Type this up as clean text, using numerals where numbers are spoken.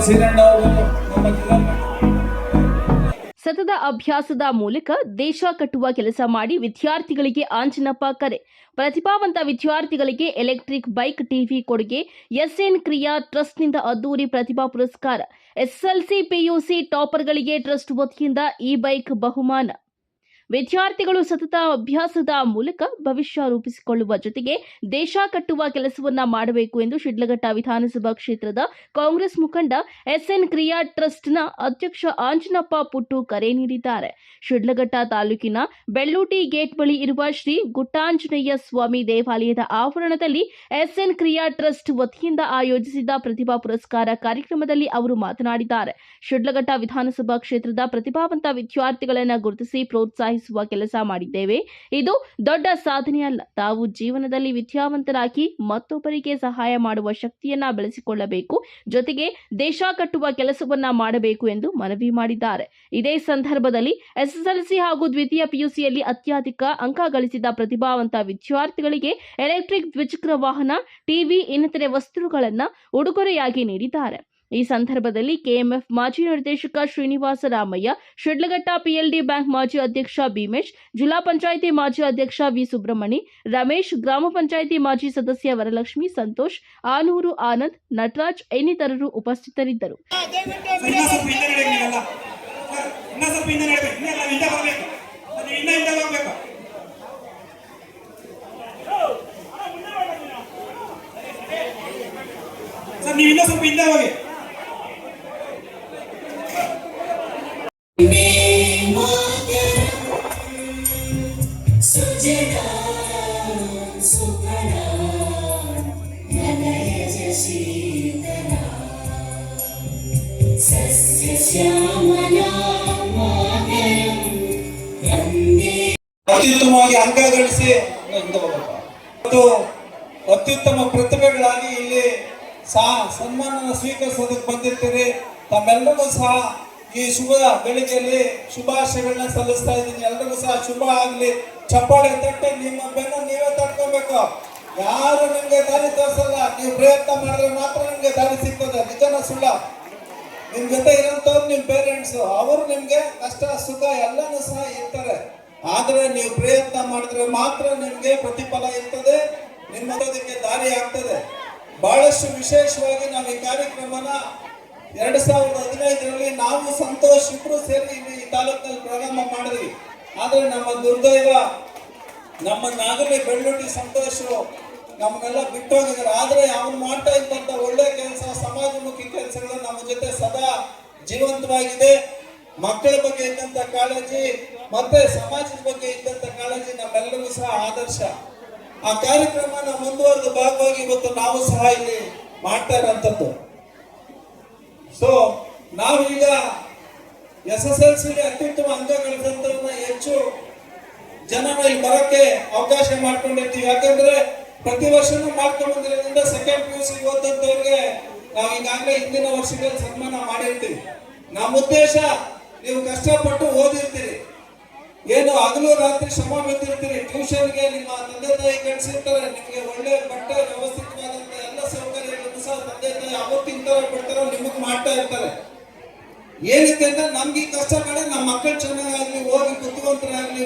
ಶ್ರೀರಣ್ಣ ಅವರು ನಮ್ಮ ಜಿಲ್ಲಾ ಸತತ ಅಭ್ಯಾಸದ ಮೂಲಕ ದೇಶ ಕಟ್ಟುವ ಕೆಲಸ ಮಾಡಿ ವಿದ್ಯಾರ್ಥಿಗಳಿಗೆ ಆಂಜನಪ್ಪ ಕರೆ. ಪ್ರತಿಭಾವಂತ ವಿದ್ಯಾರ್ಥಿಗಳಿಗೆ ಎಲೆಕ್ಟ್ರಿಕ್ ಬೈಕ್ ಟಿವಿ ಕೊಡುಗೆ. ಎಸ್ಎನ್ ಕ್ರಿಯಾ ಟ್ರಸ್ಟ್ನಿಂದ ಅದ್ದೂರಿ ಪ್ರತಿಭಾ ಪುರಸ್ಕಾರ. ಎಸ್ಎಸ್ಎಲ್ಸಿ ಪಿಯುಸಿ ಟಾಪರ್ಗಳಿಗೆ ಟ್ರಸ್ಟ್ ವತಿಯಿಂದ ಇ ಬೈಕ್ ಬಹುಮಾನ. ವಿದ್ಯಾರ್ಥಿಗಳು ಸತತ ಅಭ್ಯಾಸದ ಮೂಲಕ ಭವಿಷ್ಯ ರೂಪಿಸಿಕೊಳ್ಳುವ ಜೊತೆಗೆ ದೇಶ ಕಟ್ಟುವ ಕೆಲಸವನ್ನ ಮಾಡಬೇಕು ಎಂದು ಶಿಡ್ಲಘಟ್ಟ ವಿಧಾನಸಭಾ ಕ್ಷೇತ್ರದ ಕಾಂಗ್ರೆಸ್ ಮುಖಂಡ ಎಸ್ಎನ್ ಕ್ರಿಯಾ ಟ್ರಸ್ಟ್ನ ಅಧ್ಯಕ್ಷ ಆಂಜನಪ್ಪ ಪುಟ್ಟು ಕರೆ ನೀಡಿದ್ದಾರೆ. ಶಿಡ್ಲಘಟ್ಟ ತಾಲೂಕಿನ ಬೆಳ್ಳೂಟಿ ಗೇಟ್ ಬಳಿ ಇರುವ ಶ್ರೀ ಗುಟ್ಟಾಂಜನೇಯ ಸ್ವಾಮಿ ದೇವಾಲಯದ ಆವರಣದಲ್ಲಿ ಎಸ್ಎನ್ ಕ್ರಿಯಾ ಟ್ರಸ್ಟ್ ವತಿಯಿಂದ ಆಯೋಜಿಸಿದ ಪ್ರತಿಭಾ ಪುರಸ್ಕಾರ ಕಾರ್ಯಕ್ರಮದಲ್ಲಿ ಅವರು ಮಾತನಾಡಿದ್ದಾರೆ. ಶಿಡ್ಲಘಟ್ಟ ವಿಧಾನಸಭಾ ಕ್ಷೇತ್ರದ ಪ್ರತಿಭಾವಂತ ವಿದ್ಯಾರ್ಥಿಗಳನ್ನು ಗುರುತಿಸಿ ಪ್ರೋತ್ಸಾಹಿಸುವ ಕೆಲಸ ಮಾಡಿದ್ದೇವೆ. ಇದು ದೊಡ್ಡ ಸಾಧನೆಯಲ್ಲ. ತಾವು ಜೀವನದಲ್ಲಿ ವಿದ್ಯಾವಂತರಾಗಿ ಮತ್ತೊಬ್ಬರಿಗೆ ಸಹಾಯ ಮಾಡುವ ಶಕ್ತಿಯನ್ನ ಬೆಳೆಸಿಕೊಳ್ಳಬೇಕು, ಜೊತೆಗೆ ದೇಶ ಕಟ್ಟುವ ಕೆಲಸವನ್ನ ಮಾಡಬೇಕು ಎಂದು ಮನವಿ ಮಾಡಿದ್ದಾರೆ. ಇದೇ ಸಂದರ್ಭದಲ್ಲಿ ಎಸ್ಎಸ್ಎಲ್ಸಿ ಹಾಗೂ ದ್ವಿತೀಯ ಪಿಯುಸಿಯಲ್ಲಿ ಅತ್ಯಧಿಕ ಅಂಕ ಗಳಿಸಿದ ಪ್ರತಿಭಾವಂತ ವಿದ್ಯಾರ್ಥಿಗಳಿಗೆ ಎಲೆಕ್ಟ್ರಿಕ್ ದ್ವಿಚಕ್ರ ವಾಹನ, ಟಿವಿ ಇನ್ನಿತರೆ ವಸ್ತುಗಳನ್ನು ಉಡುಗೊರೆಯಾಗಿ ನೀಡಿದ್ದಾರೆ. ಈ ಸಂದರ್ಭದಲ್ಲಿ ಕೆಎಂಎಫ್ ಮಾಜಿ ನಿರ್ದೇಶಕ ಶ್ರೀನಿವಾಸ ರಾಮಯ್ಯ, ಶಿಡ್ಲಘಟ್ಟ ಪಿಎಲ್ಡಿ ಬ್ಯಾಂಕ್ ಮಾಜಿ ಅಧ್ಯಕ್ಷ ಭೀಮೇಶ್, ಜಿಲ್ಲಾ ಪಂಚಾಯಿತಿ ಮಾಜಿ ಅಧ್ಯಕ್ಷ ವಿ ಸುಬ್ರಹ್ಮಣಿ, ರಮೇಶ್, ಗ್ರಾಮ ಪಂಚಾಯಿತಿ ಮಾಜಿ ಸದಸ್ಯ ವರಲಕ್ಷ್ಮಿ, ಸಂತೋಷ್, ಆನೂರು ಆನಂದ್, ನಟರಾಜ್ ಇನ್ನಿತರರು ಉಪಸ್ಥಿತರಿದ್ದರು. ಅತ್ಯುತ್ತಮವಾಗಿ ಅಂಕ ಗಳಿಸಿ ಮತ್ತು ಅತ್ಯುತ್ತಮ ಪ್ರತಿಭೆಗಳಾಗಿ ಇಲ್ಲಿ ಸನ್ಮಾನ ಸ್ವೀಕರಿಸೋದಕ್ಕೆ ಬಂದಿರ್ತೀರಿ. ತಮ್ಮೆಲ್ಲರಿಗೂ ಸಹ ಈ ಶುಭ ಗಳಿಗೆಯಲ್ಲಿ ಶುಭಾಶಯಗಳನ್ನ ಸಲ್ಲಿಸ್ತಾ ಇದ್ದೀನಿ. ಎಲ್ರಿಗೂ ಸಹ ಶುಭ ಆಗ್ಲಿ. ಚಪ್ಪಾಳೆ ತಟ್ಟಿ ನಿಮ್ಮ ಬೆನ್ನ ನೀವೇ ತಟ್ಕೊಬೇಕು. ಯಾರು ನಿಮ್ಗೆ ದಾರಿ ತೋರಿಸಲ್ಲ. ನೀವು ಪ್ರಯತ್ನ ಮಾಡಿದ್ರೆ ಮಾತ್ರ ನಿಮ್ಗೆ ದಾರಿ ಸಿಗ್ತದೆ. ನಿಜನ ಸುಳ್ಳ? ನಿಮ್ ಜೊತೆ ಇರೋಂಥವ್ರು ನಿಮ್ ಪೇರೆಂಟ್ಸ್, ಅವರು ನಿಮ್ಗೆ ಕಷ್ಟ ಸುಖ ಎಲ್ಲನೂ ಸಹ ಇರ್ತಾರೆ. ಆದ್ರೆ ನೀವು ಪ್ರಯತ್ನ ಮಾಡಿದ್ರೆ ಮಾತ್ರ ನಿಮ್ಗೆ ಪ್ರತಿಫಲ ಇರ್ತದೆ, ನಿಮ್ಮದಕ್ಕೆ ದಾರಿ ಆಗ್ತದೆ. ಬಹಳಷ್ಟು ವಿಶೇಷವಾಗಿ ನಾವು ಈ ಕಾರ್ಯಕ್ರಮನ 2015ರಲ್ಲಿ ನಾವು ಸಂತೋಷ್ ಇಬ್ರು ಸೇರಿ ಇಲ್ಲಿ ಈ ತಾಲೂಕಿನಲ್ಲಿ ಪ್ರಾರಂಭ ಮಾಡಿದ್ವಿ. ಆದ್ರೆ ನಮ್ಮ ದುರ್ದೈವ, ನಮ್ಮ ನಾಗಲಿ ಬೆಳ್ಳೂಟಿ ಸಂತೋಷ್ ನಮ್ಮನ್ನೆಲ್ಲ ಬಿಟ್ಟೋಗಿದ್ದಾರೆ. ಆದ್ರೆ ಅವನು ಮಾಡ್ತಾ ಇದ್ದಂತ ಒಳ್ಳೆ ಕೆಲಸ, ಸಮಾಜಮುಖಿ ಕೆಲಸಗಳು ನಮ್ಮ ಜೊತೆ ಸದಾ ಜೀವಂತವಾಗಿದೆ. ಮಕ್ಕಳ ಬಗ್ಗೆ ಇದ್ದಂತ ಕಾಳಜಿ ಮತ್ತೆ ಸಮಾಜದ ಬಗ್ಗೆ ಇದ್ದಂತ ಕಾಳಜಿ ನಮ್ಮೆಲ್ಲರಿಗೂ ಸಹ ಆದರ್ಶ. ಆ ಕಾರ್ಯಕ್ರಮನ ಮುಂದುವರೆದ ಭಾಗವಾಗಿ ಇವತ್ತು ನಾವು ಸಹ ಇಲ್ಲಿ ಮಾಡ್ತಾ ಇರೋಂಥದ್ದು. ಸೊ ನಾವೀಗ SSLC ಅತ್ಯುತ್ತಮ ಅಂಕ ಗಳಿಸಿದಂತವ್ರನ್ನ ಹೆಚ್ಚು ಜನನ ಇಲ್ಲಿ ಬರಕ್ಕೆ ಅವಕಾಶ ಮಾಡ್ಕೊಂಡಿರ್ತೀವಿ. ಯಾಕಂದ್ರೆ ಪ್ರತಿ ವರ್ಷನೂ ಮಾಡ್ಕೊಂಡು ಬಂದಿರೋದ್ರಿಂದ ಸೆಕೆಂಡ್ PUC ಓದಂತವ್ರಿಗೆ ನಾವು ಈಗಾಗಲೇ ಹಿಂದಿನ ವರ್ಷಗಳಲ್ಲಿ ಸನ್ಮಾನ ಮಾಡಿರ್ತೀವಿ. ನಮ್ಮ ಉದ್ದೇಶ, ನೀವು ಕಷ್ಟಪಟ್ಟು ಓದಿರ್ತೀರಿ, ಏನು ಹಗಲು ರಾತ್ರಿ ಶ್ರಮ ಬಿದ್ದಿರ್ತೀರಿ, ಟ್ಯೂಷನ್ಗೆ ನಿಮ್ಮ ತಂದೆ ತಾಯಿ ಕಳಿಸಿರ್ತಾರೆ, ನಿಮಗೆ ಒಳ್ಳೆ ಬಟ್ಟೆ ವ್ಯವಸ್ಥಿತವಾದಂತ ಎಲ್ಲ ಸೌಕರ್ಯಗಳನ್ನು ಸಹ ತಂದೆ ತಾಯಿ ಅವತ್ತಿನ ತರ ಕೊಡ್ತಾರೋ ನಿಮಗೆ ಮಾಡ್ತಾ ಇರ್ತಾರೆ. ಏನಕ್ಕೆ ಅಂದ್ರೆ ನಮ್ಗೆ ಕಷ್ಟ ಮಾಡಿ ನಮ್ಮ ಮಕ್ಕಳು ಚೆನ್ನಾಗಾಗ್ಲಿ, ಓದಿ ಬುದ್ಧಿವಂತರಾಗ್ಲಿ,